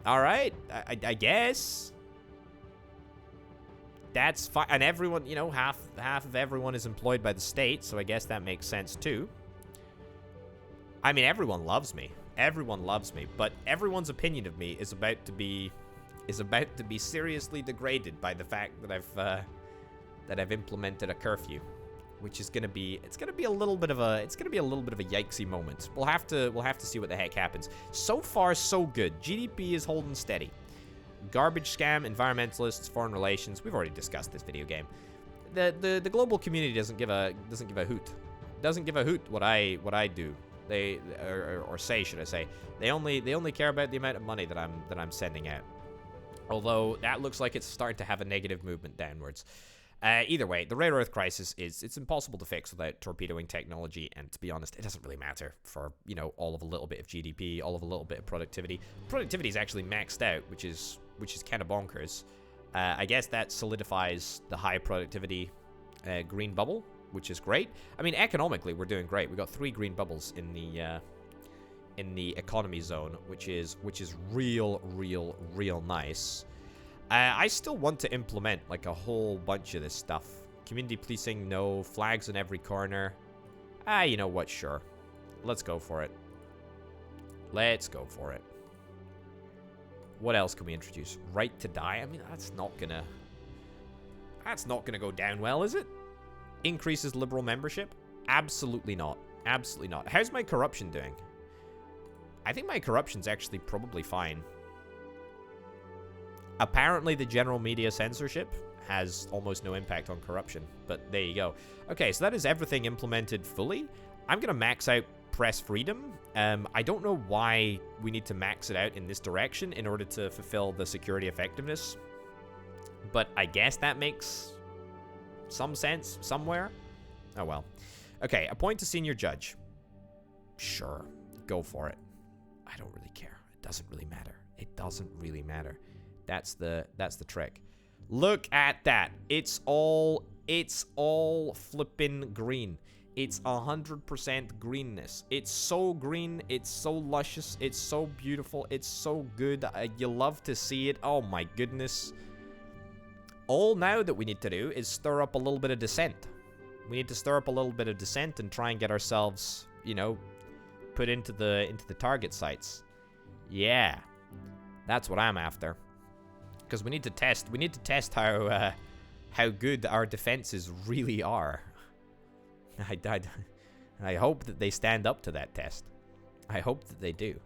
All right, I guess. That's fine. And everyone, you know, half of everyone is employed by the state, so I guess that makes sense too. I mean, everyone loves me. Everyone loves me, but everyone's opinion of me is about to be seriously degraded by the fact that I've implemented a curfew, which is gonna be a little bit of a yikesy moment. We'll have to see what the heck happens. So far, so good. GDP is holding steady. Garbage scam, environmentalists, foreign relations. We've already discussed this video game. The global community doesn't give a hoot. Doesn't give a hoot what I do. They or say, should I say? They only care about the amount of money that I'm sending out. Although that looks like it's starting to have a negative movement downwards. Either way, the rare earth crisis it's impossible to fix without torpedoing technology, and to be honest, it doesn't really matter for, you know, all of a little bit of GDP, all of a little bit of productivity. Productivity is actually maxed out, which is kind of bonkers. I guess that solidifies the high productivity green bubble, which is great. I mean, economically, we're doing great. We got 3 green bubbles in the economy zone, which is real nice. I still want to implement, like, a whole bunch of this stuff. Community policing, no. Flags in every corner. You know what? Sure. Let's go for it. Let's go for it. What else can we introduce? Right to die? I mean, that's not gonna go down well, is it? Increases liberal membership? Absolutely not. Absolutely not. How's my corruption doing? I think my corruption's actually probably fine. Apparently, the general media censorship has almost no impact on corruption, but there you go. Okay, so that is everything implemented fully. I'm going to max out press freedom. I don't know why we need to max it out in this direction in order to fulfill the security effectiveness, but I guess that makes some sense somewhere. Oh, well. Okay, appoint a senior judge. Sure, go for it. I don't really care. It doesn't really matter. It doesn't really matter. That's the trick. Look at that. It's all flippin' green. It's 100% greenness. It's so green. It's so luscious. It's so beautiful. It's so good. You love to see it. Oh my goodness. All now that we need to do is stir up a little bit of dissent. We need to stir up a little bit of dissent and try and get ourselves, you know, put into the target sites. Yeah. That's what I'm after. Because we need to test how good our defenses really are. I hope that they stand up to that test. I hope that they do.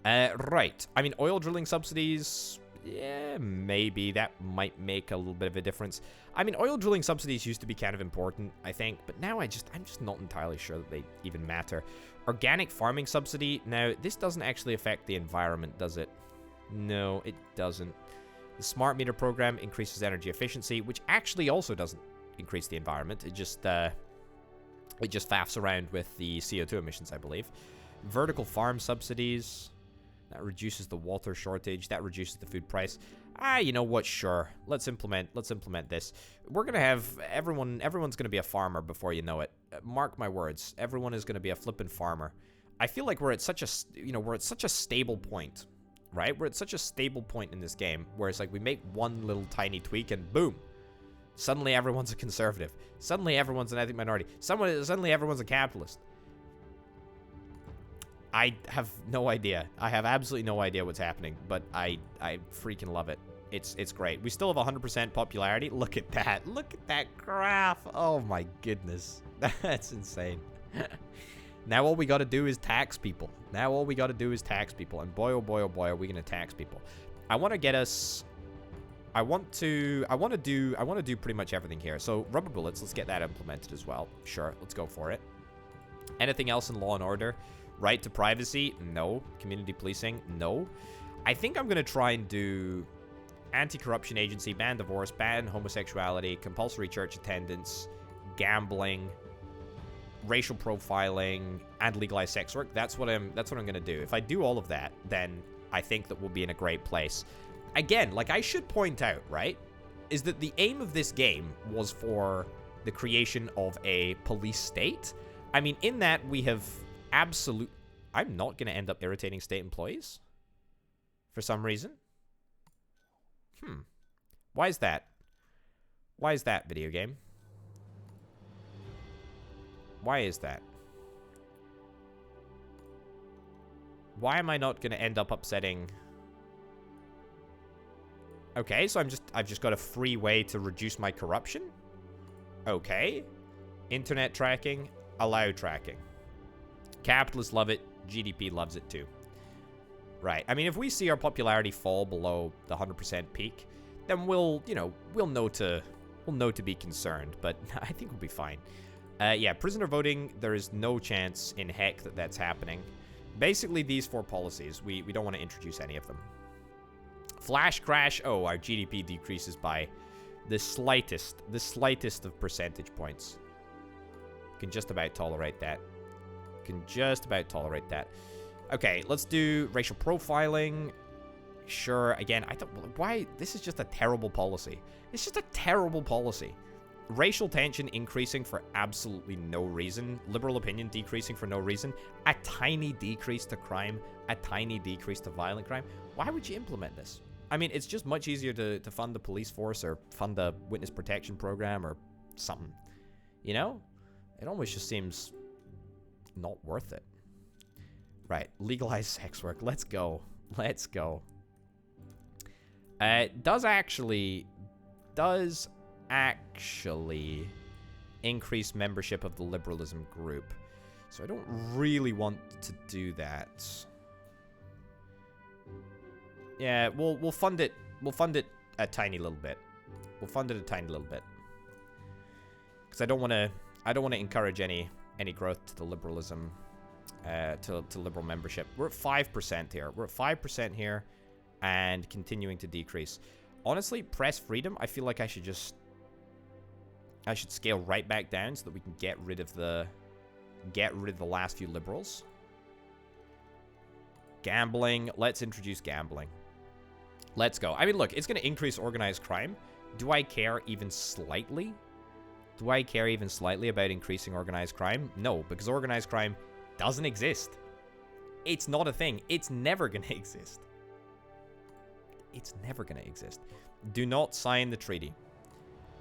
Right. I mean, oil drilling subsidies, yeah, maybe that might make a little bit of a difference. I mean, oil drilling subsidies used to be kind of important, I think, but now I'm just not entirely sure that they even matter. Organic farming subsidy. Now, this doesn't actually affect the environment, does it? No, it doesn't. The smart meter program increases energy efficiency, which actually also doesn't increase the environment. It just faffs around with the CO2 emissions, I believe. Vertical farm subsidies. That reduces the water shortage. That reduces the food price. You know what? Sure. Let's implement this. We're going to have everyone's going to be a farmer before you know it. Mark my words. Everyone is going to be a flippin' farmer. I feel like we're at such a stable point. Right? We're at such a stable point in this game where it's like we make one little tiny tweak and boom. Suddenly everyone's a conservative. Suddenly everyone's an ethnic minority. Suddenly everyone's a capitalist. I have no idea. I have absolutely no idea what's happening, but I freaking love it. It's great. We still have 100% popularity. Look at that. Look at that graph. Oh my goodness. That's insane. Now all we got to do is tax people. Now all we got to do is tax people. And boy, oh boy, are we going to tax people. I want to get us... I want to do pretty much everything here. So rubber bullets, let's get that implemented as well. Sure, let's go for it. Anything else in law and order? Right to privacy? No. Community policing? No. I think I'm going to try and do anti-corruption agency, ban divorce, ban homosexuality, compulsory church attendance, gambling, racial profiling, and legalized sex work. That's what I'm going to do. If I do all of that, then I think that we'll be in a great place. Again, like I should point out, right, is that the aim of this game was for the creation of a police state. I mean, in that we have absolute... I'm not going to end up irritating state employees for some reason. Why is that? Why is that, video game? Why is that? Why am I not going to end up upsetting... Okay, so I've just got a free way to reduce my corruption? Okay. Internet tracking, allow tracking. Capitalists love it, GDP loves it too. Right. I mean, if we see our popularity fall below the 100% peak, then we'll know to be concerned, but I think we'll be fine. Yeah, prisoner voting, there is no chance in heck that that's happening. Basically, these 4 policies, we don't want to introduce any of them. Flash crash, oh, our GDP decreases by the slightest of percentage points. Can just about tolerate that. Okay, let's do racial profiling. Sure, again, I thought, why? This is just a terrible policy. It's just a terrible policy. Racial tension increasing for absolutely no reason. Liberal opinion decreasing for no reason. A tiny decrease to crime. A tiny decrease to violent crime. Why would you implement this? I mean, it's just much easier to fund the police force or fund a witness protection program or something. You know? It almost just seems not worth it. Right, legalized sex work. Let's go. Let's go. Does actually increase membership of the liberalism group. So I don't really want to do that. Yeah, we'll fund it. We'll fund it a tiny little bit. Because I don't want to encourage any growth to the liberalism, to liberal membership. We're at 5% here. We're at 5% here, and continuing to decrease. Honestly, press freedom, I feel like I should scale right back down so that we can get rid of the last few liberals. Gambling. Let's introduce gambling. Let's go. I mean, look, it's going to increase organized crime. Do I care even slightly? Do I care even slightly about increasing organized crime? No, because organized crime doesn't exist. It's not a thing. It's never going to exist. It's never going to exist. Do not sign the treaty.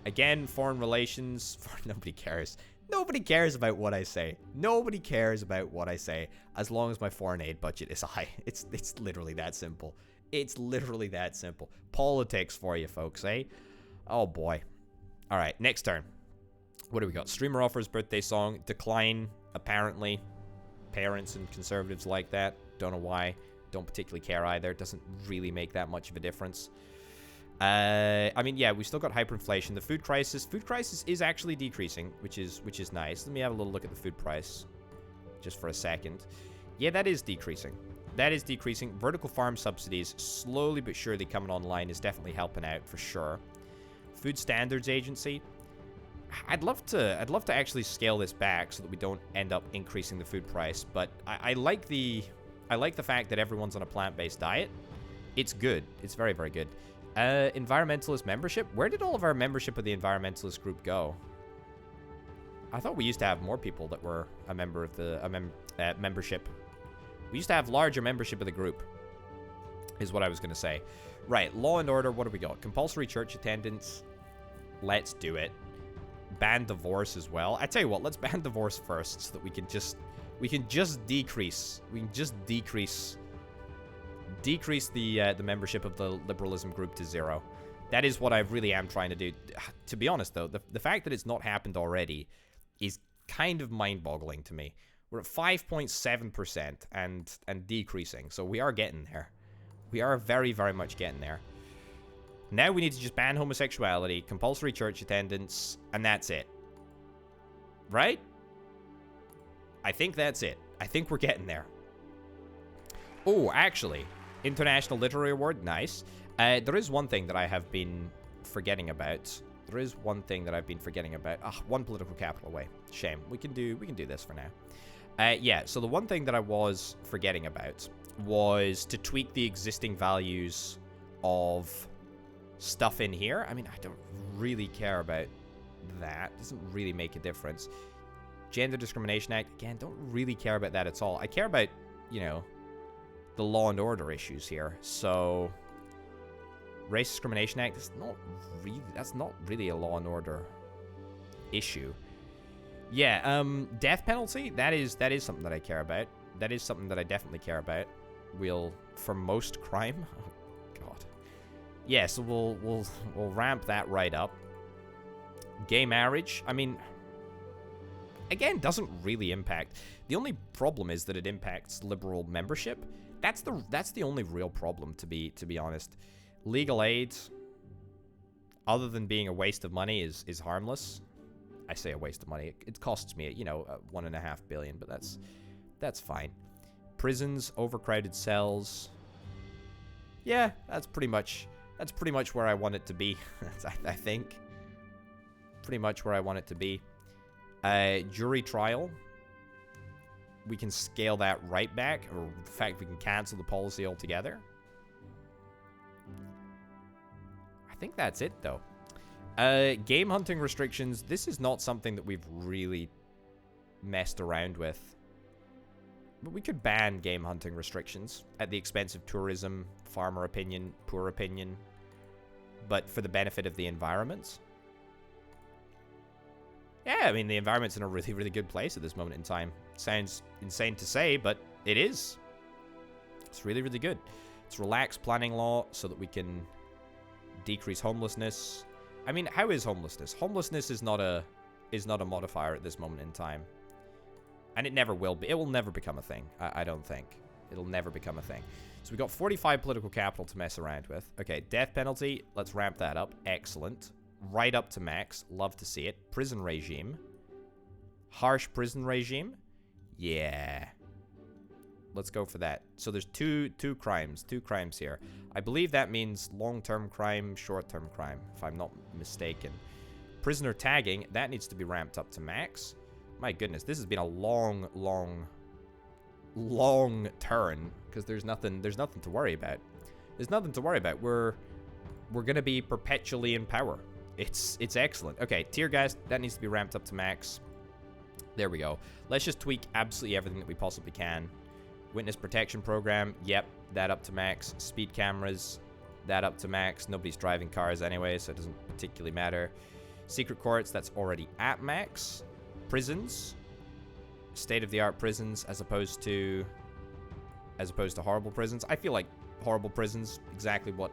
Again, foreign relations. Nobody cares. Nobody cares about what I say. Nobody cares about what I say as long as my foreign aid budget is high. It's literally that simple. It's literally that simple. Politics for you, folks, eh? Oh, boy. All right, next turn. What do we got? Streamer offers birthday song. Decline, apparently. Parents and conservatives like that. Don't know why. Don't particularly care either. Doesn't really make that much of a difference. I mean, yeah, we still got hyperinflation. The food crisis is actually decreasing, which is nice. Let me have a little look at the food price just for a second. Yeah, that is decreasing. Vertical farm subsidies, slowly but surely coming online, is definitely helping out for sure. Food Standards Agency. I'd love to actually scale this back so that we don't end up increasing the food price, but I like the fact that everyone's on a plant-based diet. It's good. It's very, very good. Environmentalist membership. Where did all of our membership of the environmentalist group go? I thought we used to have more people that were a member of the membership. We used to have larger membership of the group, is what I was going to say. Right, law and order, what do we got? Compulsory church attendance. Let's do it. Ban divorce as well. I tell you what, let's ban divorce first so that we can just decrease decrease the membership of the liberalism group to 0. That is what I really am trying to do. To be honest, though, the fact that it's not happened already is kind of mind-boggling to me. We're at 5.7% and decreasing, so we are getting there. We are very, very much getting there. Now we need to just ban homosexuality, compulsory church attendance, and that's it. Right? I think that's it. I think we're getting there. Oh, actually, International Literary Award, nice. There is one thing that I have been forgetting about. One political capital away. Shame. We can do this for now. Yeah, so the one thing that I was forgetting about was to tweak the existing values of stuff in here. I mean, I don't really care about that. It doesn't really make a difference. Gender Discrimination Act, again, don't really care about that at all. I care about, you know, the law and order issues here. So, Race Discrimination Act is that's not really a law and order issue. Yeah, death penalty, that is something that I care about. That is something that I definitely care about. For most crime. Oh god. Yeah, so we'll ramp that right up. Gay marriage, I mean, again, doesn't really impact. The only problem is that it impacts liberal membership. That's the only real problem, to be honest. Legal aid, other than being a waste of money, is harmless. I say a waste of money. It costs me, you know, $1.5 billion, but that's fine. Prisons, overcrowded cells. Yeah, that's pretty much where I want it to be. I think pretty much where I want it to be. Jury trial. We can scale that right back, or in fact, we can cancel the policy altogether. I think that's it, though. Game hunting restrictions. This is not something that we've really messed around with. But we could ban game hunting restrictions at the expense of tourism, farmer opinion, poor opinion, but for the benefit of the environment. Yeah, I mean, the environment's in a really, really good place at this moment in time. Sounds insane to say, but it is. It's really, really good. It's relaxed planning law so that we can decrease homelessness. I mean, how is homelessness? Homelessness is not a modifier at this moment in time. And it never will be. It will never become a thing, I don't think. It'll never become a thing. So we got 45 political capital to mess around with. Okay, death penalty. Let's ramp that up. Excellent. Right up to max. Love to see it. Prison regime. Harsh prison regime. Yeah. Let's go for that. So there's two crimes here. I believe that means long-term crime, short-term crime, if I'm not mistaken. Prisoner tagging, that needs to be ramped up to max. My goodness, this has been a long turn, because there's nothing to worry about. There's nothing to worry about. We're gonna be perpetually in power. It's excellent. Okay, tear gas, that needs to be ramped up to max. There we go. Let's just tweak absolutely everything that we possibly can. Witness protection program, yep, that up to max. Speed cameras, that up to max. Nobody's driving cars anyway, so it doesn't particularly matter. Secret courts, that's already at max. Prisons, state-of-the-art prisons as opposed to horrible prisons. I feel like horrible prisons, exactly what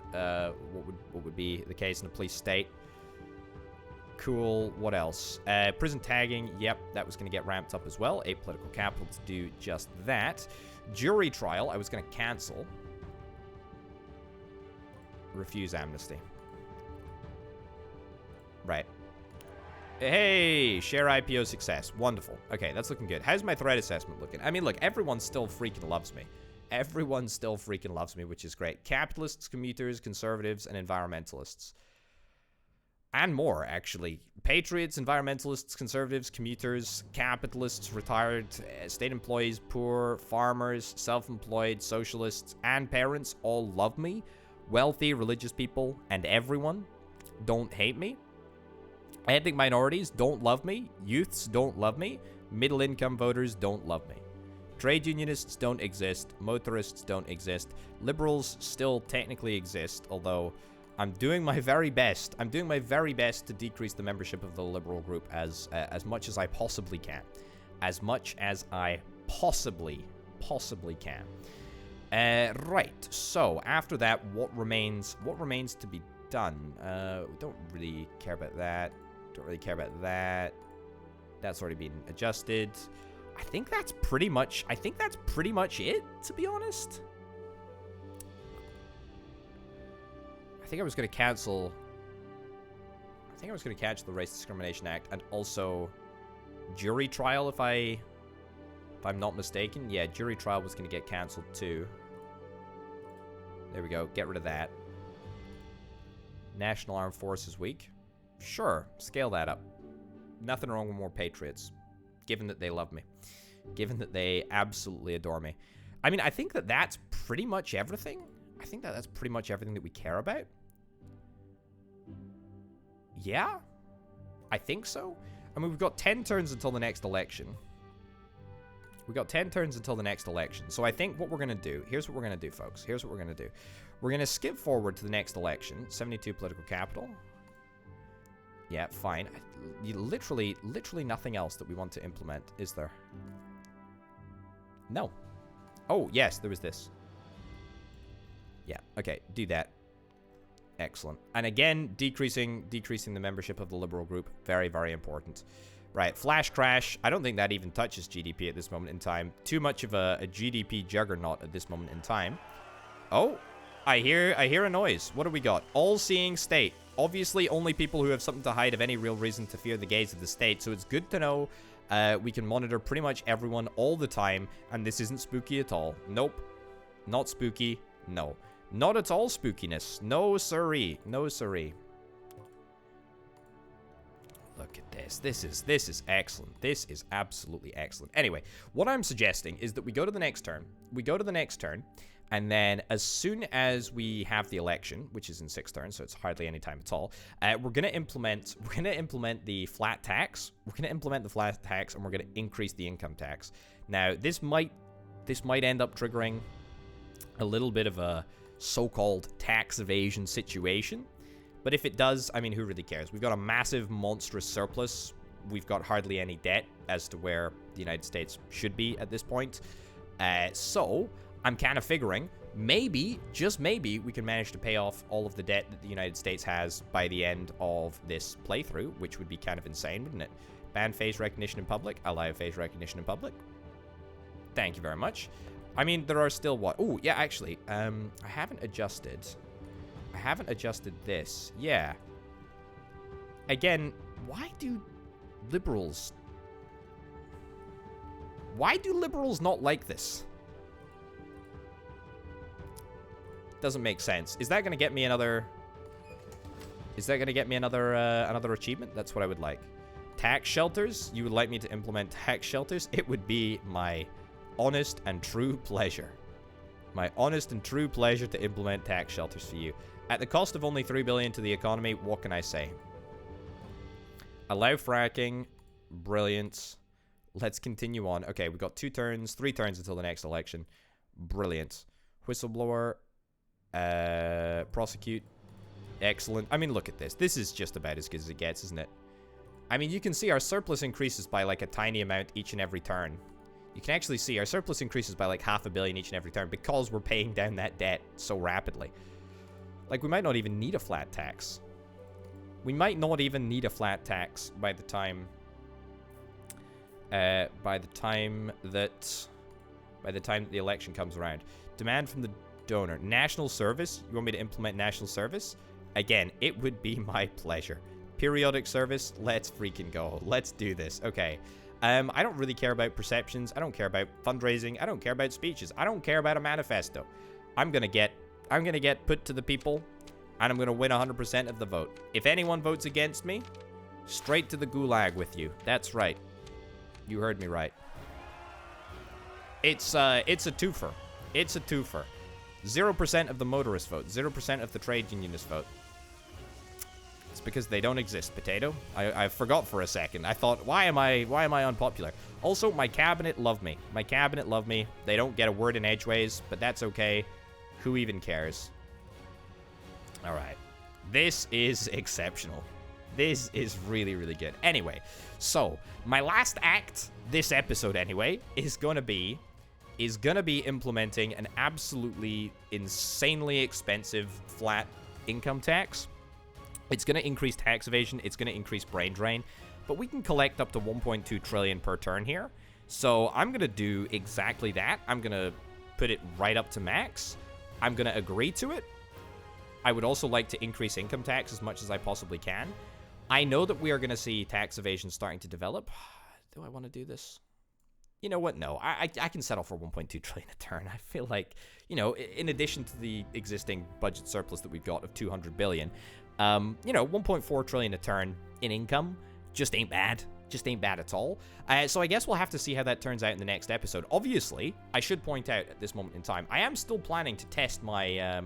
would be the case in a police state. Cool. What else? Prison tagging. Yep, that was going to get ramped up as well. 8 political capital to do just that. Jury trial. I was going to cancel. Refuse amnesty. Right. Hey, share IPO success. Wonderful. Okay, that's looking good. How's my threat assessment looking? I mean, look, everyone still freaking loves me. Everyone still freaking loves me, which is great. Capitalists, commuters, conservatives, and environmentalists. And more, actually. Patriots, environmentalists, conservatives, commuters, capitalists, retired, state employees, poor, farmers, self-employed, socialists, and parents all love me. Wealthy, religious people, and everyone don't hate me. Ethnic minorities don't love me. Youths don't love me. Middle-income voters don't love me. Trade unionists don't exist. Motorists don't exist. Liberals still technically exist, although I'm doing my very best. I'm doing my very best to decrease the membership of the liberal group as much as I possibly can. As much as I possibly can. Right. So after that, what remains to be done? We don't really care about that. Don't really care about that. That's already been adjusted. I think that's pretty much it, to be honest. I think I was going to cancel the Race Discrimination Act and also jury trial if I'm not mistaken. Yeah, jury trial was going to get cancelled too. There we go. Get rid of that. National Armed Forces Week. Sure, scale that up. Nothing wrong with more patriots, given that they love me. Given that they absolutely adore me. I mean, I think that that's pretty much everything. I think that that's pretty much everything that we care about. Yeah? I think so. I mean, we've got 10 turns until the next election. We've got 10 turns until the next election. So I think what we're going to do, here's what we're going to do, folks. Here's what we're going to do. We're going to skip forward to the next election. 72 political capital. Yeah, fine. Literally nothing else that we want to implement, is there? No. Oh, yes, there was this. Yeah, okay, do that. Excellent. And again, decreasing the membership of the liberal group. Very, very important. Right, flash crash. I don't think that even touches GDP at this moment in time. Too much of a GDP juggernaut at this moment in time. Oh, I hear a noise. What do we got? All-seeing state. Obviously, only people who have something to hide have any real reason to fear the gaze of the state. So it's good to know we can monitor pretty much everyone all the time. And this isn't spooky at all. Nope. Not spooky. No. Not at all spookiness. No siree. No siree. Look at this. This is excellent. This is absolutely excellent. Anyway, what I'm suggesting is that we go to the next turn. We go to the next turn. And then as soon as we have the election, which is in 6 turns, so it's hardly any time at all, we're going to implement the flat tax. We're going to implement the flat tax, and we're going to increase the income tax. Now, this might end up triggering a little bit of a so-called tax evasion situation. But if it does, I mean, who really cares? We've got a massive, monstrous surplus. We've got hardly any debt as to where the United States should be at this point. So I'm kind of figuring maybe, just maybe, we can manage to pay off all of the debt that the United States has by the end of this playthrough, which would be kind of insane, wouldn't it? Ban face recognition in public. Allow face recognition in public. Thank you very much. I mean, there are still what? Oh, yeah, actually, I haven't adjusted this. Yeah. Again, why do liberals not like this? Doesn't make sense. Is that going to get me another... another achievement? That's what I would like. Tax shelters? You would like me to implement tax shelters? It would be my honest and true pleasure. My honest and true pleasure to implement tax shelters for you. At the cost of only $3 billion to the economy, what can I say? Allow fracking. Brilliant. Let's continue on. Okay, we've got 3 turns until the next election. Brilliant. Whistleblower. Prosecute. Excellent. I mean, look at this. This is just about as good as it gets, isn't it? I mean, you can see our surplus increases by like a tiny amount each and every turn. You can actually see our surplus increases by like $500 million each and every turn because we're paying down that debt so rapidly. Like, we might not even need a flat tax. We might not even need a flat tax by the time the election comes around. Demand from the donor. National service. You want me to implement national service? Again, it would be my pleasure. Periodic service. Let's freaking go. Let's do this. Okay. I don't really care about perceptions. I don't care about fundraising. I don't care about speeches. I don't care about a manifesto. I'm gonna get put to the people, and I'm gonna win 100% of the vote. If anyone votes against me, straight to the gulag with you. That's right. You heard me right. It's a twofer. It's a twofer. 0% of the motorists vote. 0% of the trade unionists vote. It's because they don't exist, Potato. I forgot for a second. I thought, why am I unpopular? Also, my cabinet love me. My cabinet love me. They don't get a word in edgeways, but that's okay. Who even cares? All right. This is exceptional. This is really, really good. Anyway, so my last act this episode anyway is going to be is going to be implementing an absolutely insanely expensive flat income tax. It's going to increase tax evasion. It's going to increase brain drain. But we can collect up to 1.2 trillion per turn here. So I'm going to do exactly that. I'm going to put it right up to max. I'm going to agree to it. I would also like to increase income tax as much as I possibly can. I know that we are going to see tax evasion starting to develop. Do I want to do this? You know what? No, I can settle for 1.2 trillion a turn. I feel like, you know, in addition to the existing budget surplus that we've got of 200 billion, you know, 1.4 trillion a turn in income just ain't bad. Just ain't bad at all. So I guess we'll have to see how that turns out in the next episode. Obviously, I should point out at this moment in time, I am still planning to test my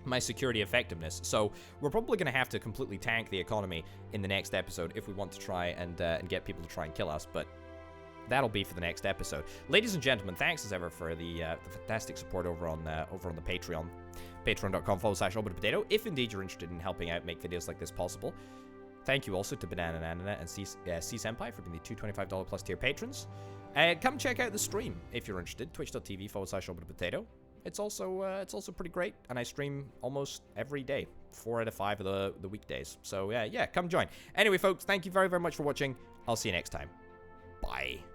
my security effectiveness. So we're probably going to have to completely tank the economy in the next episode if we want to try and get people to try and kill us. But that'll be for the next episode. Ladies and gentlemen, thanks as ever for the fantastic support over on the Patreon. Patreon.com/OrbitPotato. If indeed you're interested in helping out make videos like this possible. Thank you also to Banana Nana and C Senpai for being the $225 plus tier patrons. Come check out the stream if you're interested. Twitch.tv/OrbitPotato. It's also pretty great, and I stream almost every day, 4 out of 5 of the weekdays. So yeah, come join. Anyway, folks, thank you very, very much for watching. I'll see you next time. Bye.